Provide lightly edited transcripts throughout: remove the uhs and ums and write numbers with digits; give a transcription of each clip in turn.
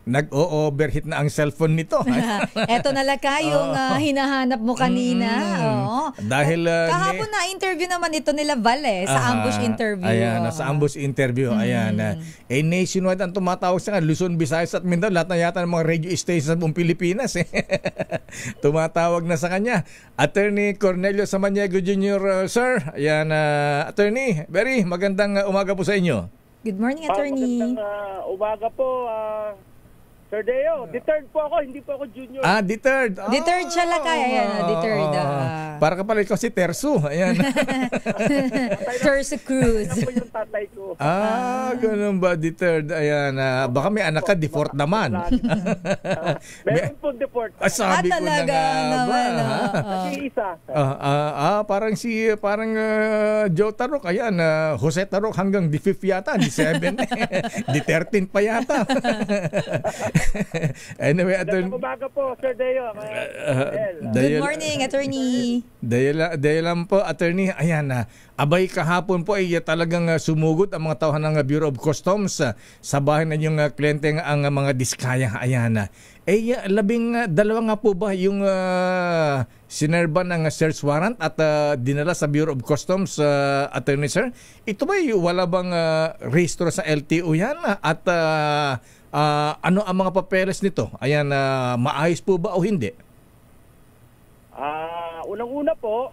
nag-o-overheat na ang cellphone nito. Eto na laka yung hinahanap mo kanina. Dahil kahapon na interview naman ito nila Val sa ambush interview. Ayan, sa ambush interview. Ayan. Nationwide ang tumatawag sa Luzon, Visayas at Mindanao. Lahat na yata ng mga radio stations sa buong Pilipinas. Tumatawag na sa kanya. Attorney Cornelio Samaniego Jr., sir. Ayan, attorney, very magandang umaga po sa inyo. Good morning, attorney. Magandang umaga po, Sir Deo. Deterred po ako, hindi po ako junior. Deterred. Deterred siya lakay. Ayan, deterred. Para ka pala ikaw si Tersu. Ayan. Tersu Cruz. Ano po yung tatay ko? Ganun ba, deterred? Ayan. Baka may anak ka, deport naman. Meron po deport. Sabi ko na nga ba. Nag-iisa. Parang Joe Tarok. Ayan, Jose Tarok hanggang the 5th yata, the 7th. The 13th pa yata. Anyway, Magandang umaga po, Sir Deo. Good morning, attorney. Dahil lang po, attorney, ayan abay kahapon po ay talagang sumugod ang mga tauhan ng Bureau of Customs sa bahay ng yung kliyente ang mga diskaya. Ayan 12 nga po ba yung sinerba ng search warrant at dinala sa Bureau of Customs, attorney sir? Ito ba wala bang rehistro sa LTO yan? At ano ang mga papeles nito? Ayan, maayos po ba o hindi? Unang-una po,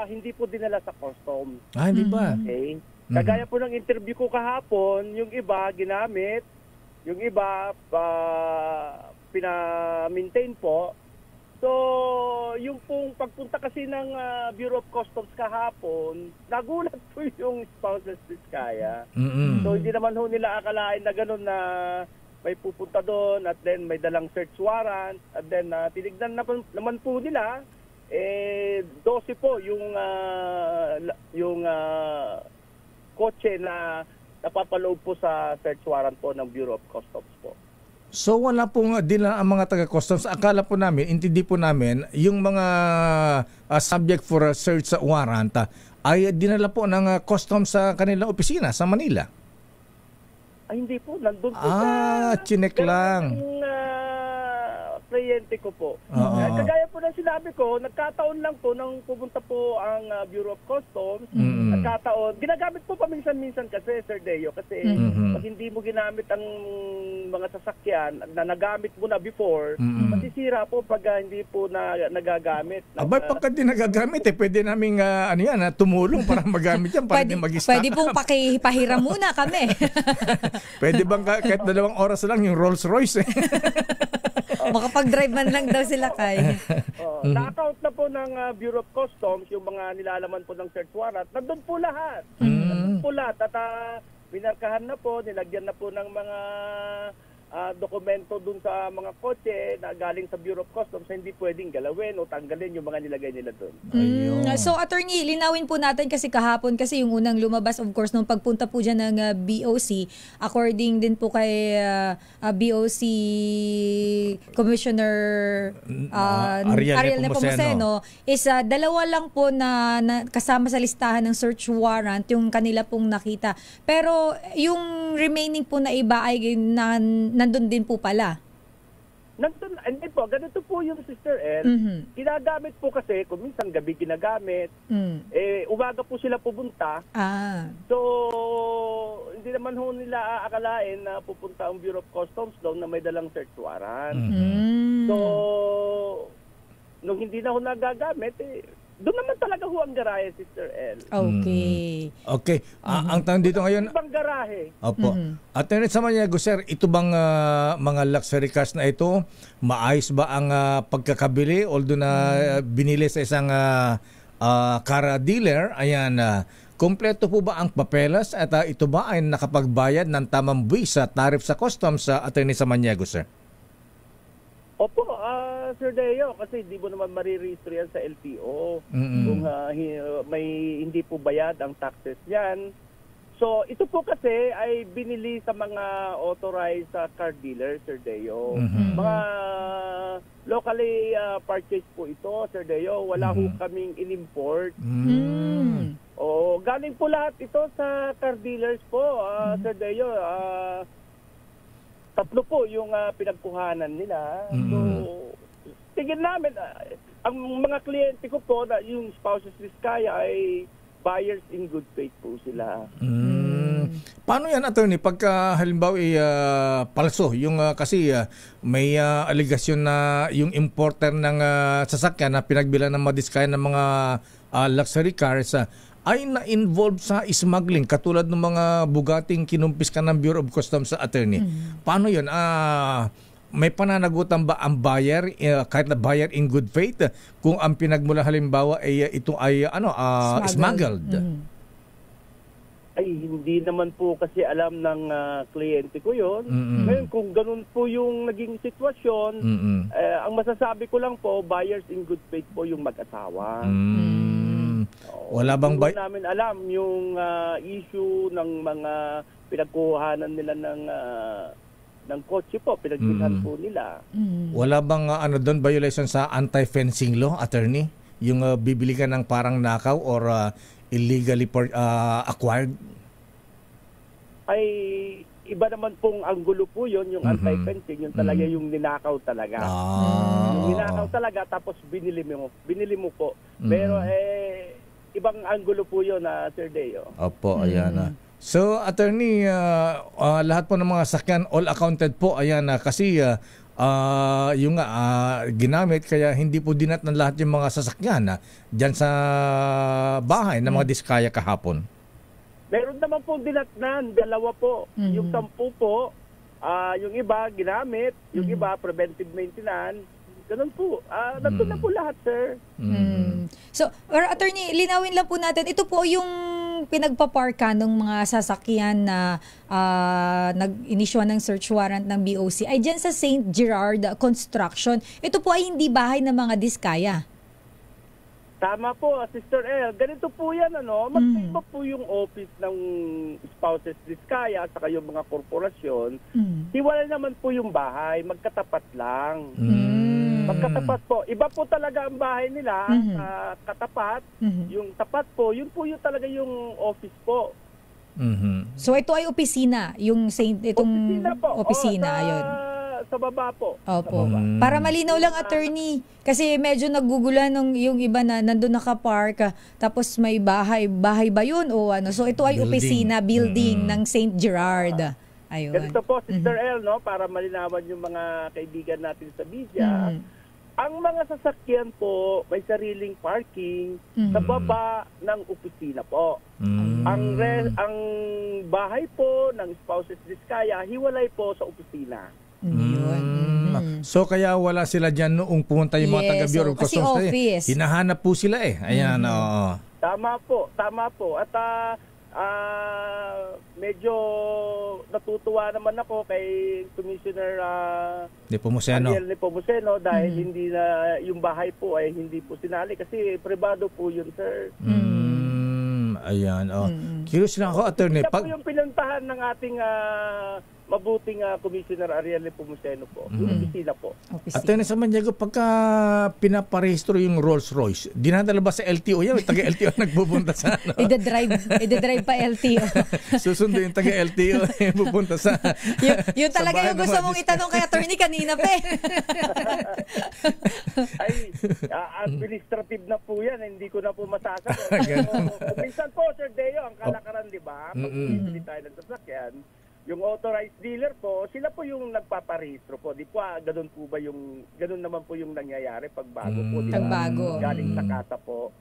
hindi po dinala sa customs. Hindi ba? Okay. Kagaya po ng interview ko kahapon, yung iba ginamit, yung iba pina-maintain po. So, yung pong pagpunta kasi ng Bureau of Customs kahapon, nagulat po yung spouseless Vizcaya. So, hindi naman ho nila akalain na gano'n na may pupunta doon at then may dalang search warrant at then tinignan naman po nila 12 po yung kotse na napapaloob po sa search warrant po ng Bureau of Customs po. So wala pong dinala ang mga taga-customs. Akala po namin, intindi po namin, yung mga subject for a search warrant ay dinala po ng customs sa kanilang opisina sa Manila. Ay, hindi po. Nandun po sa... chinek lang. Kliyente ko po. Kagaya po ng sinabi ko, nagkataon lang po nang pumunta po ang Bureau of Customs. Nagkataon. Ginagamit po paminsan-minsan kasi, Sir Deo, kasi pag hindi mo ginamit ang mga sasakyan na nagamit mo na before, masisira po pag hindi po nagagamit. Abay, pagka di nagagamit, pwede namin tumulong para magamit yan, para di mag-stop. Pwede pong pakipahiram muna kami. Pwede bang kahit 2 oras lang yung Rolls Royce? Makapag-drive man lang daw sila kay. Na-account na po ng Bureau of Customs yung mga nilalaman po ng search warrant. Nandun po lahat. Nandun po lahat. At binarkahan na po, nilagyan na po ng mga dokumento dun sa mga kotse na galing sa Bureau of Customs na hindi pwedeng galawin o tanggalin yung mga nilagay nila dun. So, attorney, linawin po natin kasi kahapon kasi yung unang lumabas, of course, nung pagpunta po dyan ng BOC, according din po kay BOC Commissioner Ariel Nepomuceno, is 2 lang po na kasama sa listahan ng search warrant yung kanila pong nakita. Pero yung remaining po na iba ay nandun din po pala. Nandun, hindi po, ganito po yung Sister El. Ginagamit po kasi, kung minsan gabi ginagamit, umaga po sila pupunta. So, hindi naman ho nila aakalain na pupunta ang Bureau of Customs doon na may dalang search warrant. So, nung hindi na ho nagagamit, doon naman talaga ho ang garahe, Sister El. Okay. Ang tanong dito ngayon... Ibang garahe. Opo. Attorney Samaniego, sir, ito bang mga luxury cars na ito, maayos ba ang pagkakabili? Although na binili sa isang car dealer, ayan, kompleto po ba ang papeles? At ito ba ay nakapagbayad ng tamang buwis sa tariff sa customs, Attorney Samaniego, sir? Opo, Sir Deo, kasi hindi mo naman mariregister yan sa LTO kung may hindi po bayad ang taxes yan. So, ito po kasi ay binili sa mga authorized car dealers, Sir Deo. Mga locally purchased po ito, Sir Deo. Wala ho kaming in-import. Galing po lahat ito sa car dealers po, Sir Deo. tatlo po yung pinagkuhanan nila. So, tingin namin, ang mga kliyente ko po, na yung spouses Vizcaya ay buyers in good faith po sila. Paano yan, attorney, pagka halimbawa palso, yung kasi may aligasyon na yung importer ng sasakyan na pinagbilan ng madiskaya ng mga luxury cars ay na-involve sa smuggling katulad ng mga Bugatting kinumpis ka ng Bureau of Customs sa attorney. Paano yun? May pananagutan ba ang buyer, kahit na buyer in good faith, kung ang pinagmula halimbawa ay ito ay smuggled? Ay, hindi naman po kasi alam ng kliyente ko yun. Ngayon, kung ganun po yung naging sitwasyon, ang masasabi ko lang po, buyers in good faith po yung mag-asawa. Wala bang hindi namin alam yung issue ng mga pinagkuhanan nila ng kotse po, pinagbilhan po nila. Wala bang doon violation sa anti-fencing law, attorney? Yung bibili ka ng parang nakaw or illegally acquired? Ay, iba naman pong anggulo po yun, yung anti-fencing, yung talaga yung ninakaw talaga. Yung ninakaw talaga, tapos binili mo po. Pero ibang anggulo po yun, Sir Deo. Opo, ayan. So, attorney, lahat po ng mga sakyan, all accounted po, ayan, kasi yung ginamit, kaya hindi po dinat ng lahat yung mga sasakyan dyan sa bahay ng mga Diskaya kahapon. Meron naman po dinatnan, 2 po. Yung 10 po, yung iba ginamit, yung iba preventive maintenance. Ganun po. Nandun na po lahat, sir. So, attorney, linawin lang po natin, ito po yung pinagpaparka ng mga sasakyan na nag-inisyo ng search warrant ng BOC ay dyan sa St. Gerard Construction. Ito po ay hindi bahay ng mga Diskaya. Tama po, Sister El. Ganito po yan, magkaiba po yung office ng spouses Diskaya at saka yung mga korporasyon. Hiwalay naman po yung bahay, magkatapat lang. Magkatapat po. Iba po talaga ang bahay nila, katapat. Yung tapat po, yun po yung talaga yung office po. So ito ay opisina, yung itong opisina, ayun. Sa baba po. Opo. Para malinaw lang, attorney, kasi medyo nagugulan yung iba na nandun nakapark, tapos may bahay ba yun o ano? So ito ay opisina, building ng St. Gerard. Ayun. Ganito po, Sister El, para malinawan yung mga kaibigan natin sa media, ang mga sasakyan po may sariling parking sa baba ng opisina po. Ang bahay po ng spouses Diskaya, hiwalay po sa opisina. So kaya wala sila dyan noong pumunta yung mga taga-Bureau of Customs. Hinahanap po sila Ayan, Tama po. At medyo natutuwa naman ako kay Commissioner Ariel Nepomuceno dahil hindi na yung bahay po ay hindi po sinali kasi pribado po yun, sir. Ayan. Curious lang ako, attorney. Ito po yung pinuntahan ng ating mabuting Commissioner Ariel Nepomuceno po. Yung opisina po. Attorney sa Maniago, pagka pinaparehistro yung Rolls Royce, dinadala ba sa LTO yan? Taga-LTO nagbubunta sa ano? Ida-drive pa LTO. Susundo yung taga-LTO pupunta sa yung talaga yung gusto mong itanong kay attorney kanina pa Ay, administrative na po yan. Hindi ko na po masasagot. Minsan po, Sir Deo, ang kalakaran, di ba? Pag bibili tayo ng sasakyan, yung authorized dealer po, sila po yung nagpaparehistro po. Di po, ganun naman po yung nangyayari pag bago po. Di ba? Galing sa kasa po.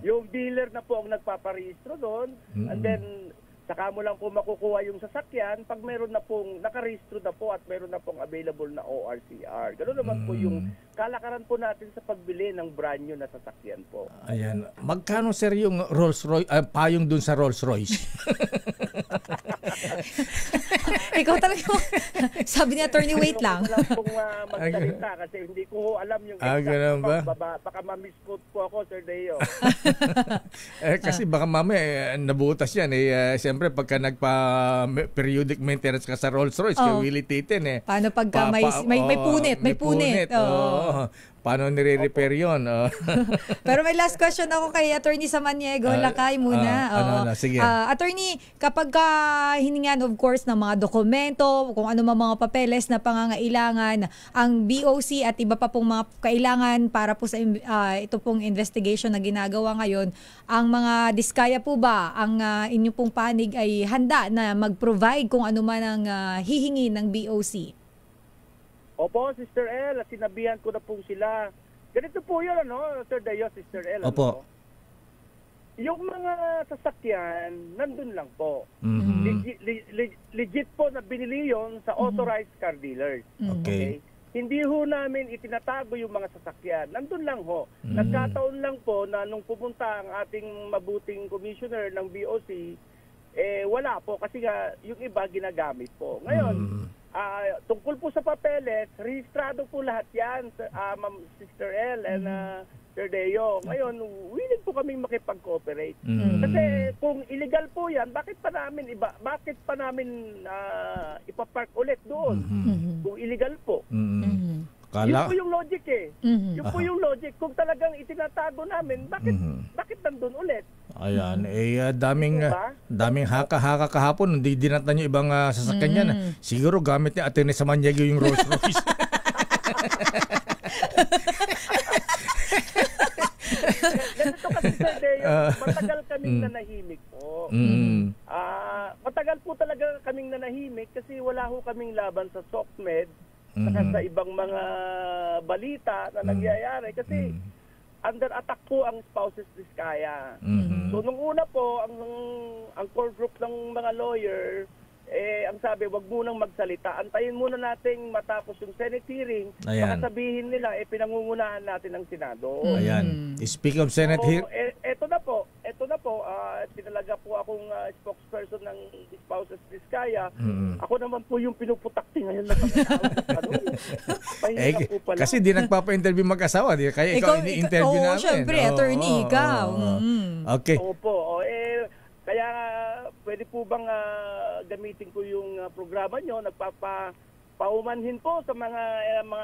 Yung dealer na po ang nagpaparehistro doon, and then saka mo lang po makukuha yung sasakyan pag meron na pong nakarehistro na po at meron na pong available na ORCR. Ganun naman po yung kalakaran po natin sa pagbili ng brand new na sasakyan po. Ayan. Magkano, sir, yung Rolls Royce, payong dun sa Rolls Royce? Ikaw talaga. Sabi ni attorney, wait lang. Wala pong magsalita kasi hindi ko alam yung exact. Baka ma-misquote po ako, Sir Deo. Kasi baka mamaya nabutas yan. Siyempre, pagka nagpa-periodic maintenance ka sa Rolls Royce, kay Willie Titen paano pagka may punit? May punit. Paano nire-repair yun? Pero may last question ako kay Attorney Samaniego. Lakay muna. Sige. Attorney, kapag hiningan of course ng mga dokumento, kung ano mga papeles na pangangailangan ang BOC at iba pa pong mga kailangan para po sa ito pong investigation na ginagawa ngayon, ang mga diskaya po ba, ang inyo pong panig ay handa na mag-provide kung ano man ang hihingi ng BOC? Opo, Sister El, at sinabihan ko na po sila. Ganito po yun, Sir Dayo, Sister El. Opo. Yung mga sasakyan, nandun lang po. Legit po na binili yon sa authorized car dealers. Okay. Hindi ho namin itinatago yung mga sasakyan. Nandun lang ho. Nagkataon lang po na nung pumunta ang ating mabuting commissioner ng BOC, wala po kasi nga yung iba ginagamit po. Ngayon, tungkol po sa papeles, rehistrado po lahat yan, Ma'am Sister El and Sir Deo. Ngayon, willing po kaming makipag-cooperate. Kasi kung illegal po yan, bakit pa namin ipapark ulit doon? Kung illegal po. Yun po yung logic Yun po yung logic. Kung talagang itinatago namin, bakit nandun ulit? Ayan, daming haka-haka kahapon. Hindi dinatan yung ibang sasakyan yan. Siguro gamit ni Atty. Samaniego yung Rolls Royce. Ganito kasi, Sir Deo, matagal kaming nanahimik po. Matagal po talaga kaming nanahimik kasi wala ho kaming laban sa SOCMED saka sa ibang mga balita na nangyayari. Kasi under attack po ang spouses Diskaya. So nung una po, ang core group ng mga lawyer, ang sabi, wag munang magsalita. Antayin muna nating matapos yung Senate hearing. Baka sabihin nila, pinangungunahan natin ang Senado. Ayan. Speak of Senate hearing. Ito na po. Tinalaga po akong spokesperson ng spouses Diskaya. Ako naman po yung pinuputakti ngayon na kasi di nagpapa-interview mag-asawa. Kaya ikaw ini-interview namin. Siyempre, attorney, ikaw. Okay. Opo. Kaya pwede po bang gamitin ko yung programa nyo, paumanhin po sa mga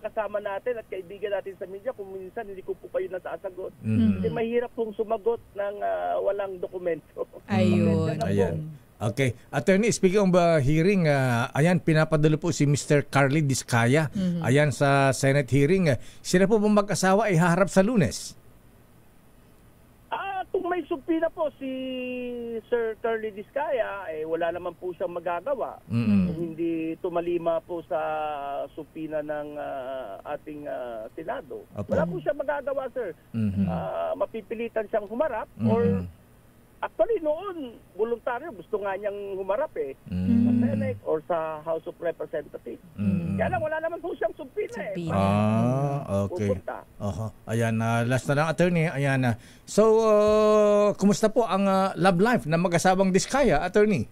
kasama natin at kaibigan natin sa media kung minsan hindi ko po kayo nasasagot. Kasi mahirap pong sumagot ng walang dokumento. Ayun. Ayan. Okay. Attorney, speaking of hearing, ayan, pinapadalo po si Mr. Carly Diskaya. Ayan, sa Senate hearing. Sila po bang mag-asawa ay haharap sa Lunes? Kung may subpina po si Sir Carly Diskaya, wala naman po siyang magagawa. Kung hindi tumalima po sa subpina ng ating Senado. Wala po siyang magagawa, sir. Mapipilitan siyang humarap or actually noon, voluntaryo, gusto nga niyang humarap sa Senate or sa House of Representatives. Kaya lang, wala naman po siyang subpina okay. Ayan, last na lang, attorney. Ayan, so, kumusta po ang love life ng mag-asawang Diskaya, attorney?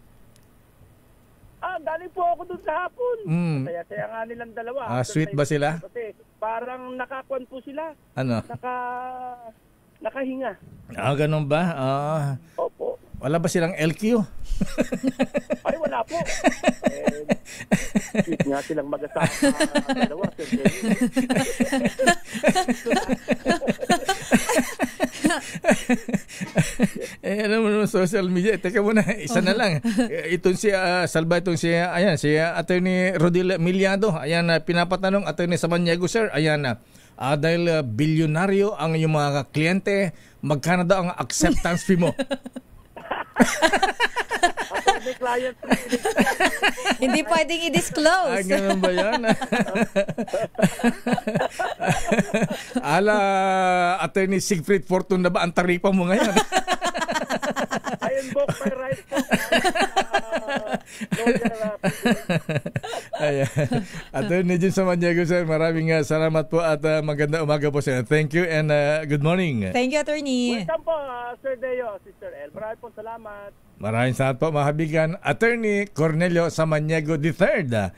Galing po ako doon kahapon. Kaya nga nilang dalawa. Sweet ba sila? Kasi parang nakakuan po sila. Ano? Nakahinga. Ganun ba? Opo. Wala ba silang LQ? Ay, wala po. Sweet nga silang mag-asawa dalawa. Alam mo naman social media. Teka muna, isa na lang. Itong si Attorney Rodil Miliado. Ayan, pinapatanong Attorney Samaniego, sir. Ayan, dahil bilyonaryo ang iyong mga kliyente, magkano daw ang acceptance fee mo? Hindi pwedeng i-disclose. Ganun ba yan? Attorney Siegfried Fortune na ba ang taripa mo ngayon? Ayun po, may right po. Attorney Jun Samaniego, sir, maraming salamat po at maganda umaga po, sir. Thank you and good morning. Thank you, attorney. Welcome po, Sir Deo, Sister El. Maraming po salamat. Maraming salamat po, mga kabigan. Attorney Cornelio Samaniego III.